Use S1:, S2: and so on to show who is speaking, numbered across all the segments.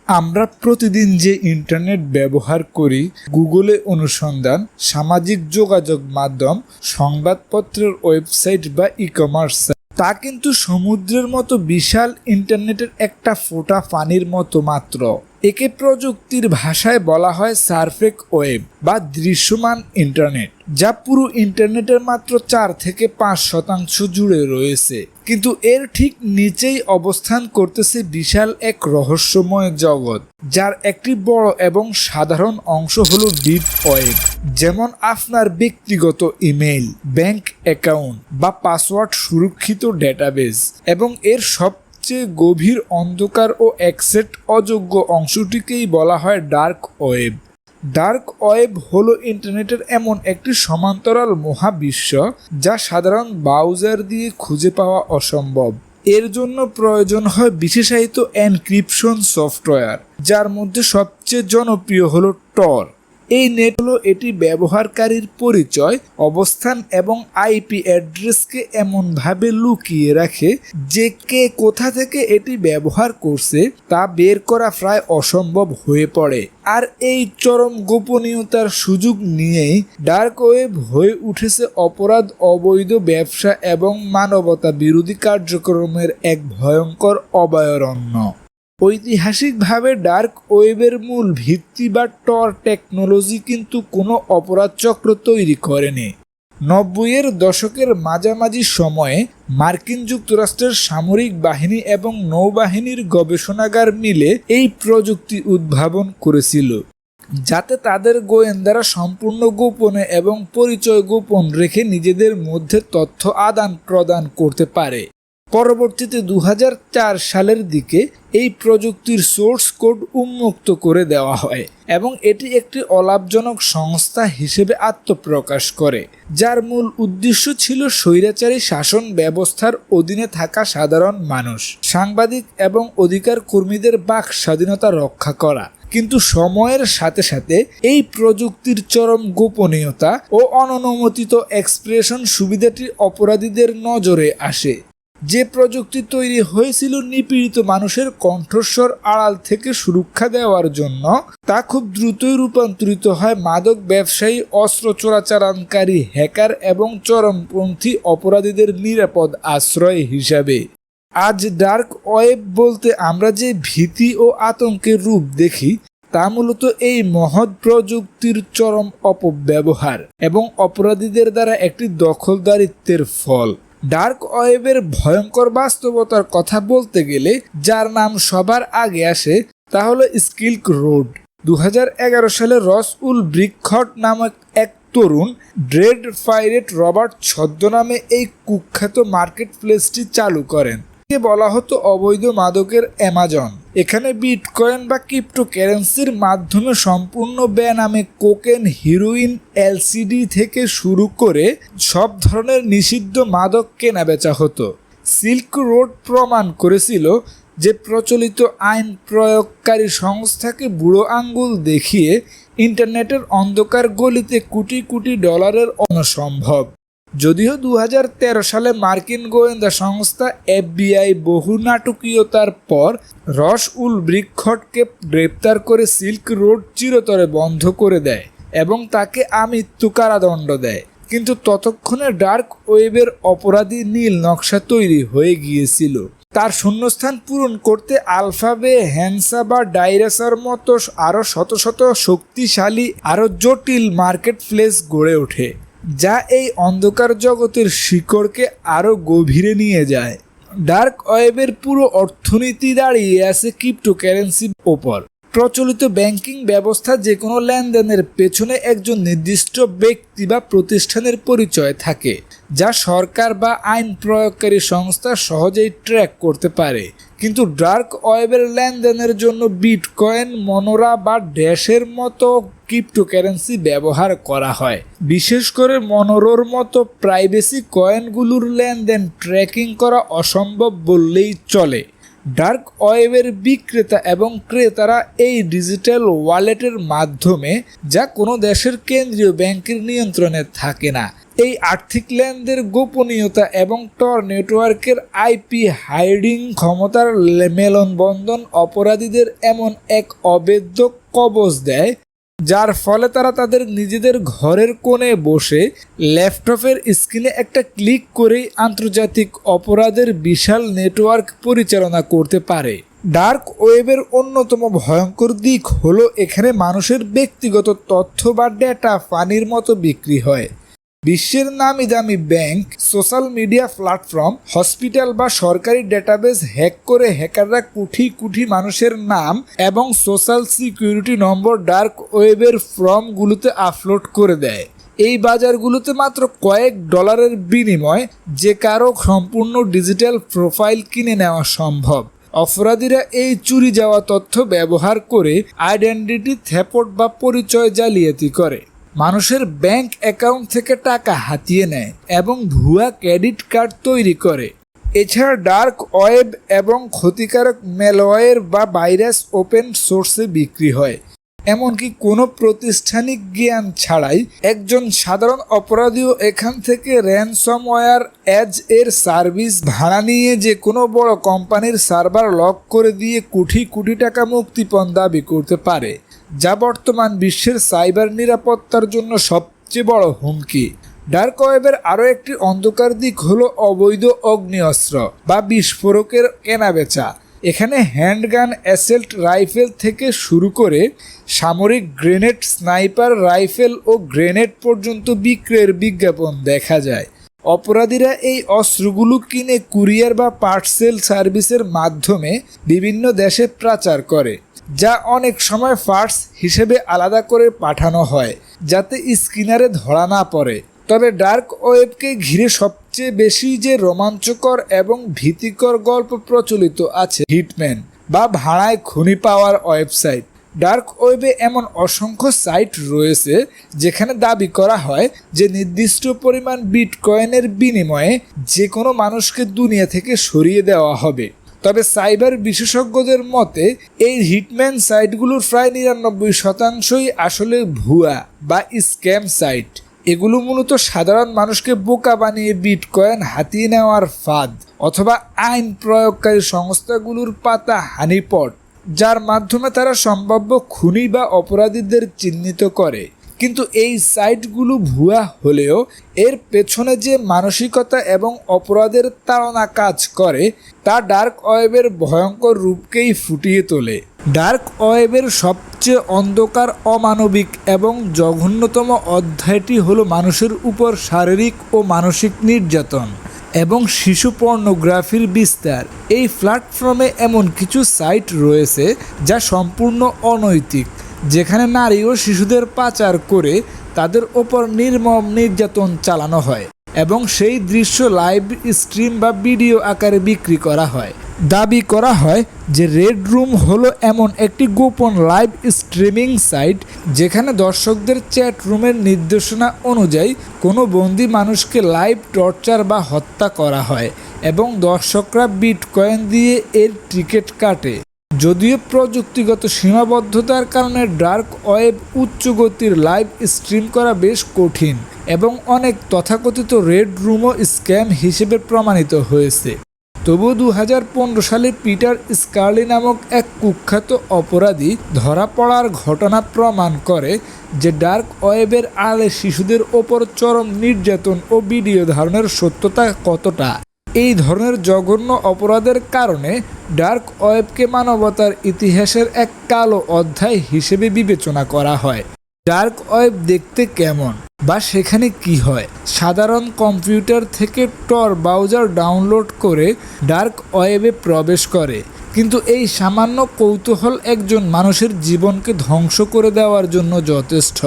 S1: আমরা প্রতিদিন যে ইন্টারনেট ব্যবহার করি, গুগলে অনুসন্ধান, সামাজিক যোগাযোগ মাধ্যম, সংবাদপত্রের ওয়েবসাইট বা ই-কমার্স, তা কিন্তু সমুদ্রের মতো বিশাল ইন্টারনেটের একটা ফোঁটা পানির মতো মাত্র। একে প্রযুক্তির ভাষায় বলা হয় সারফেস ওয়েব বা দৃশ্যমান ইন্টারনেট, যা পুরো ইন্টারনেটের মাত্র 4-5% জুড়ে রয়েছে। কিন্তু এর ঠিক নিচেই অবস্থান করতেছে বিশাল এক রহস্যময় জগৎ, যার একটি বড় এবং সাধারণ অংশ হলো ডিপ ওয়েব, যেমন আপনার ব্যক্তিগত ইমেইল, ব্যাংক অ্যাকাউন্ট বা পাসওয়ার্ড সুরক্ষিত ডেটাবেস, এবং এর সবচেয়ে গভীর অন্ধকার ও অ্যাক্সেস অযোগ্য অংশটিকেই বলা হয় ডার্ক ওয়েব। ডার্ক ওয়েব হলো ইন্টারনেটের এমন একটি সমান্তরাল মহাবিশ্ব যা সাধারণ ব্রাউজার দিয়ে খুঁজে পাওয়া অসম্ভব। এর জন্য প্রয়োজন হয় বিশেষায়িত এনক্রিপশন সফটওয়্যার, যার মধ্যে সবচেয়ে জনপ্রিয় হলো টর। এই নেট হলো এটি ব্যবহারকারীর পরিচয়, অবস্থান এবং আইপি অ্যাড্রেসকে এমনভাবে লুকিয়ে রাখে যে কে কোথা থেকে এটি ব্যবহার করছে তা বের করা প্রায় অসম্ভব হয়ে পড়ে। আর এই চরম গোপনীয়তার সুযোগ নিয়েই ডার্ক ওয়েব হয়ে উঠেছে অপরাধ, অবৈধ ব্যবসা এবং মানবতা বিরোধী কার্যক্রমের এক ভয়ঙ্কর অভয়ারণ্য। ঐতিহাসিকভাবে ডার্ক ওয়েবের মূল ভিত্তি বা টর টেকনোলজি কিন্তু কোনো অপরাধ চক্র তৈরি করেনি। 90-এর দশকের মাঝামাঝি সময়ে মার্কিন যুক্তরাষ্ট্রের সামরিক বাহিনী এবং নৌবাহিনীর গবেষণাগার মিলে এই প্রযুক্তি উদ্ভাবন করেছিল, যাতে তাদের গোয়েন্দারা সম্পূর্ণ গোপনে এবং পরিচয় গোপন রেখে নিজেদের মধ্যে তথ্য আদান প্রদান করতে পারে। পরবর্তীতে 2004 সালের দিকে এই প্রযুক্তির সোর্স কোড উন্মুক্ত করে দেওয়া হয় এবং এটি একটি অলাভজনক সংস্থা হিসেবে আত্মপ্রকাশ করে, যার মূল উদ্দেশ্য ছিল স্বৈরাচারী শাসন ব্যবস্থার অধীনে থাকা সাধারণ মানুষ, সাংবাদিক এবং অধিকার কর্মীদের বাক স্বাধীনতা রক্ষা করা। কিন্তু সময়ের সাথে সাথে এই প্রযুক্তির চরম গোপনীয়তা ও অননুমোদিত এক্সপ্রেশন সুবিধাটি অপরাধীদের নজরে আসে। যে প্রযুক্তি তৈরি হয়েছিল নিপীড়িত মানুষের কণ্ঠস্বর আড়াল থেকে সুরক্ষা দেওয়ার জন্য, তা খুব দ্রুতই রূপান্তরিত হয় মাদক ব্যবসায়ী, অস্ত্র চোরাচালানকারী, হ্যাকার এবং চরমপন্থী অপরাধীদের নিরাপদ আশ্রয় হিসাবে। আজ ডার্ক ওয়েব বলতে আমরা যে ভীতি ও আতঙ্কের রূপ দেখি, তা মূলত এই মহৎ প্রযুক্তির চরম অপব্যবহার এবং অপরাধীদের দ্বারা একটি দখলদারিত্বের ফল। ডার্ক ওয়েবের ভয়ঙ্কর বাস্তবতার কথা বলতে গেলে যার নাম সবার আগে আসে তা হলো সিল্ক রোড। 2011 সালে রস উলব্রিখট নামক এক তরুণ ড্রেড পাইরেট রবার্ট ছদ্মনামে এই কুখ্যাত মার্কেট প্লেসটি চালু করেন। একে বলা হতো অবৈধ মাদকের অ্যামাজন। এখানে বিটকয়েন বা ক্রিপ্টোকারেন্সির মাধ্যমে সম্পূর্ণ বেনামে কোকেন, হিরোইন, এলসিডি থেকে শুরু করে সব ধরনের নিষিদ্ধ মাদক কেনা বেচা হতো। সিল্ক রোড প্রমাণ করেছিল যে প্রচলিত আইন প্রয়োগকারী সংস্থাকে বুড়ো আঙ্গুল দেখিয়ে ইন্টারনেটের অন্ধকার গলিতে কোটি কোটি ডলারের অসম্ভব। যদিও 2013 সালে মার্কিন গোয়েন্দা সংস্থা FBI বহু নাটকীয়তার পর রস উলব্রিখটকে গ্রেপ্তার করে সিল্ক রোড চিরতরে বন্ধ করে দেয় এবং তাকে আমৃত্যু কারাদণ্ড দেয়, কিন্তু ততক্ষণে ডার্ক ওয়েবের অপরাধী নীল নকশা তৈরি হয়ে গিয়েছিল। তার শূন্যস্থান পূরণ করতে আলফাবে, হ্যান্সা বা ডাইরেসার মতো আরও শত শত শক্তিশালী, আরও জটিল মার্কেট প্লেস গড়ে ওঠে, যা এই অন্ধকার জগতের শিকড়কে আরও গভীরে নিয়ে যায়। ডার্ক ওয়েবের পুরো অর্থনীতি দাঁড়িয়ে আছে ক্রিপ্টোকারেন্সির ওপর। প্রচলিত ব্যাংকিং ব্যবস্থা যে কোনো লেনদেনের পেছনে একজন নির্দিষ্ট ব্যক্তি বা প্রতিষ্ঠানের পরিচয় থাকে, যা সরকার বা আইন প্রয়োগকারী সংস্থা সহজেই ট্র্যাক করতে পারে। কিন্তু ডার্ক ওয়েবের লেনদেনের জন্য বিটকয়েন, মনোরা বা ড্যাশের মতো ক্রিপ্টোকারেন্সি ব্যবহার করা হয়। বিশেষ করে মনোরোর মতো প্রাইভেসি কয়েনগুলোর লেনদেন ট্র্যাকিং করা অসম্ভব বললেই চলে। ডার্ক ওয়েবের বিক্রেতা এবং ক্রেতারা এই ডিজিটাল ওয়ালেটের মাধ্যমে, যা কোনো দেশের কেন্দ্রীয় ব্যাংকের নিয়ন্ত্রণে থাকে না, এই আর্থিক লেনদেনের গোপনীয়তা এবং টর নেটওয়ার্কের আইপি হাইডিং ক্ষমতার মেলনবন্ধন অপরাধীদের এমন এক অবৈধ কবজ দেয়, যার ফলে তারা তাদের নিজেদের ঘরের কোণে বসে ল্যাপটপের স্ক্রিনে একটা ক্লিক করেই আন্তর্জাতিক অপরাধের বিশাল নেটওয়ার্ক পরিচালনা করতে পারে। ডার্ক ওয়েবের অন্যতম ভয়ঙ্কর দিক হলো এখানে মানুষের ব্যক্তিগত তথ্য বা ডেটা পানির মতো বিক্রি হয়। বিশ্বের নামি দামি bank, social media platform, hospital বা সরকারি ডেটাবেস হ্যাক করে হ্যাকাররা কোটি কোটি মানুষের নাম এবং সোশ্যাল সিকিউরিটি নম্বর ডার্ক ওয়েবের ফর্মগুলোতে আপলোড করে দেয়। এই বাজারগুলোতে মাত্র কয়েক ডলারের বিনিময়ে যে কারো সম্পূর্ণ ডিজিটাল প্রোফাইল কিনে নেওয়া সম্ভব। অপরাধীরা এই চুরি যাওয়া তথ্য ব্যবহার করে আইডেন্টিটি থেফট বা পরিচয় জালিয়াতি করে, মানুষের ব্যাংক অ্যাকাউন্ট থেকে টাকা হাতিয়ে নেয় এবং ভুয়া ক্রেডিট কার্ড তৈরি করে। এছাড়া ডার্ক ওয়েব এবং ক্ষতিকারক ম্যালওয়্যার বা ভাইরাস ওপেন সোর্সে বিক্রি হয়। এমনকি কোনো প্রাতিষ্ঠানিক জ্ঞান ছাড়াই একজন সাধারণ অপরাধীও এখান থেকে র্যানসমওয়্যার এজ এর সার্ভিস ভাড়া নিয়ে যে কোনো বড় কোম্পানির সার্ভার লক করে দিয়ে কোটি কোটি টাকা মুক্তিপণ দাবি করতে পারে, যা বর্তমান বিশ্বের সাইবার নিরাপত্তার জন্য সবচেয়ে বড় হুমকি। ডার্ক ওয়েবের আরও একটি অন্ধকার দিক হলো অবৈধ অগ্নিঅস্ত্র বা বিস্ফোরকের কেনাবেচা। এখানে হ্যান্ডগান, অ্যাসল্ট রাইফেল থেকে শুরু করে সামরিক গ্রেনেড, স্নাইপার রাইফেল ও গ্রেনেড পর্যন্ত বিক্রয়ের বিজ্ঞাপন দেখা যায়। অপরাধীরা এই অস্ত্রগুলো কিনে কুরিয়ার বা পার্সেল সার্ভিসের মাধ্যমে বিভিন্ন দেশে পাচার করে, যা অনেক সময় পার্টস হিসেবে আলাদা করে পাঠানো হয় যাতে স্ক্যানারে ধরা না পড়ে। তবে ডার্ক ওয়েবকে ঘিরে সবচেয়ে বেশি যে রোমাঞ্চকর এবং ভীতিকর গল্প প্রচলিত আছে হিটম্যান বা ভাড়ায় খুনি পাওয়ার ওয়েবসাইট। ডার্ক ওয়েবে এমন অসংখ্য সাইট রয়েছে যেখানে দাবি করা হয় যে নির্দিষ্ট পরিমাণ বিটকয়েনের বিনিময়ে যে কোনো মানুষকে দুনিয়া থেকে সরিয়ে দেওয়া হবে। তবে সাইবার বিশেষজ্ঞদের মতে এই হিটম্যান সাইটগুলোর প্রায় 99% আসলে ভুয়া বা স্ক্যাম সাইট। এগুলো মূলত সাধারণ মানুষকে বোকা বানিয়ে বিটকয়েন হাতিয়ে নেওয়ার ফাঁদ, অথবা আইন প্রয়োগকারী সংস্থাগুলোর পাতা হানিপট, যার মাধ্যমে তারা সম্ভাব্য খুনি বা অপরাধীদের চিহ্নিত করে। কিন্তু এই সাইটগুলো ভুয়া হলেও এর পেছনে যে মানসিকতা এবং অপরাধের তাড়না কাজ করে তা ডার্ক ওয়েবের ভয়ঙ্কর রূপকেই ফুটিয়ে তোলে। ডার্ক ওয়েবের সবচেয়ে অন্ধকার, অমানবিক এবং জঘন্যতম অধ্যায়টি হলো মানুষের উপর শারীরিক ও মানসিক নির্যাতন এবং শিশু পর্নোগ্রাফির বিস্তার। এই প্ল্যাটফর্মে এমন কিছু সাইট রয়েছে যা সম্পূর্ণ অনৈতিক, যেখানে নারী ও শিশুদের পাচার করে তাদের ওপর নির্মম নির্যাতন চালানো হয় এবং সেই দৃশ্য লাইভ স্ট্রিম বা ভিডিও আকারে বিক্রি করা হয়। দাবি করা হয় যে রেড রুম হলো এমন একটি গোপন লাইভ স্ট্রিমিং সাইট যেখানে দর্শকদের চ্যাট রুমের নির্দেশনা অনুযায়ী কোনো বন্দি মানুষকে লাইভ টর্চার বা হত্যা করা হয় এবং দর্শকরা বিটকয়েন দিয়ে এর টিকিট কাটে। যদিও প্রযুক্তিগত সীমাবদ্ধতার কারণে ডার্ক ওয়েব উচ্চ গতির লাইভ স্ট্রিম করা বেশ কঠিন এবং অনেক তথাকথিত রেড রুমও স্ক্যাম হিসেবে প্রমাণিত হয়েছে। তবু 2015 সালে পিটার স্কার্লি নামক এক কুখ্যাত অপরাধী ধরা পড়ার ঘটনা প্রমাণ করে যে ডার্ক ওয়েবের আড়ালে শিশুদের ওপর চরম নির্যাতন ও ভিডিও ধারণের সত্যতা কতটা। এই ধরনের জঘন্য অপরাধের কারণে ডার্ক ওয়েবকে মানবতার ইতিহাসের এক কালো অধ্যায় হিসেবে বিবেচনা করা হয়। ডার্ক ওয়েব দেখতে কেমন বা সেখানে কি হয়? সাধারণ কম্পিউটার থেকে টর ব্রাউজার ডাউনলোড করে ডার্ক ওয়েবে প্রবেশ করে, কিন্তু এই সামান্য কৌতূহল একজন মানুষের জীবনকে ধ্বংস করে দেওয়ার জন্য যথেষ্ট।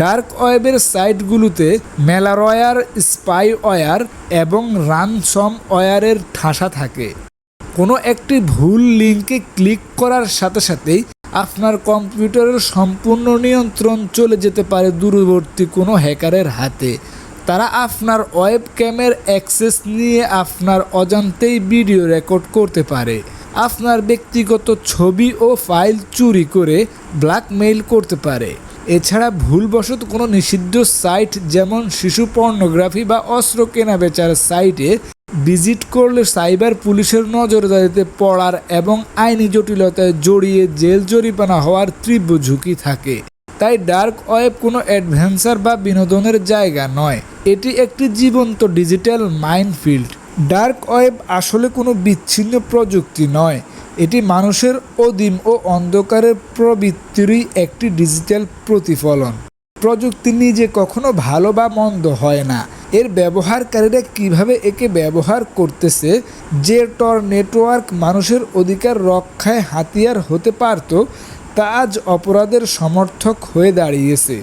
S1: ডার্ক ওয়েবের সাইটগুলোতে ম্যালওয়্যার, স্পাইওয়্যার এবং রানসমওয়্যারের ঠাসা থাকে। কোনো একটি ভুল লিঙ্কে ক্লিক করার সাথে সাথেই আপনার কম্পিউটারের সম্পূর্ণ নিয়ন্ত্রণ চলে যেতে পারে দূরবর্তী কোনো হ্যাকারের হাতে। তারা আপনার ওয়েব ক্যামের অ্যাক্সেস নিয়ে আপনার অজান্তেই ভিডিও রেকর্ড করতে পারে, আপনার ব্যক্তিগত ছবি ও ফাইল চুরি করে ব্ল্যাকমেইল করতে পারে এছাড়া ভুলবশত কোনো নিষিদ্ধ সাইট যেমন শিশু পর্নোগ্রাফি বা অস্ত্র কেনাবেচার সাইটে ভিজিট করলে সাইবার পুলিশের নজরদারিতে পড়ার এবং আইনি জটিলতায় জড়িয়ে জেল জরিমানা হওয়ার তীব্র ঝুঁকি থাকে। তাই ডার্ক ওয়েব কোনো অ্যাডভেঞ্চার বা বিনোদনের জায়গা নয়, এটি একটি জীবন্ত ডিজিটাল মাইনফিল্ড। ডার্ক ওয়েব আসলে কোনো বিচ্ছিন্ন প্রযুক্তি নয়, এটি মানুষের অদীম ও অন্ধকারের প্রবৃত্তিরই একটি ডিজিটাল প্রতিফলন। প্রযুক্তি নিজে কখনো ভালো বা মন্দ হয় না, এর ব্যবহারকারীরা কিভাবে একে ব্যবহার করতেছে। যে টর নেটওয়ার্ক মানুষের অধিকার রক্ষায় হাতিয়ার হতে পারত, তা আজ অপরাধের সমর্থক হয়ে দাঁড়িয়েছে।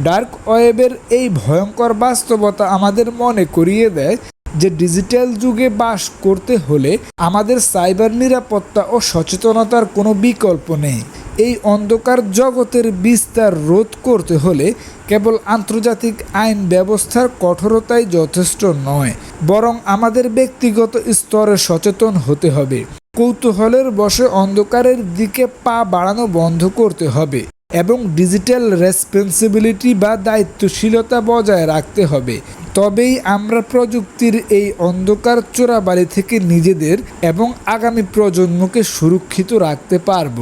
S1: ডার্ক ওয়েবের এই ভয়ঙ্কর বাস্তবতা আমাদের মনে করিয়ে দেয় যে ডিজিটাল যুগে বাস করতে হলে আমাদের সাইবার নিরাপত্তা ও সচেতনতার কোনো বিকল্প নেই। এই অন্ধকার জগতের বিস্তার রোধ করতে হলে কেবল আন্তর্জাতিক আইন ব্যবস্থার কঠোরতাই যথেষ্ট নয়, বরং আমাদের ব্যক্তিগত স্তরে সচেতন হতে হবে। কৌতূহলের বশে অন্ধকারের দিকে পা বাড়ানো বন্ধ করতে হবে এবং ডিজিটাল রেসপন্সিবিলিটি বা দায়িত্বশীলতা বজায় রাখতে হবে। তবেই আমরা প্রযুক্তির এই অন্ধকার চোরাবালি থেকে নিজেদের এবং আগামী প্রজন্মকে সুরক্ষিত রাখতে পারব।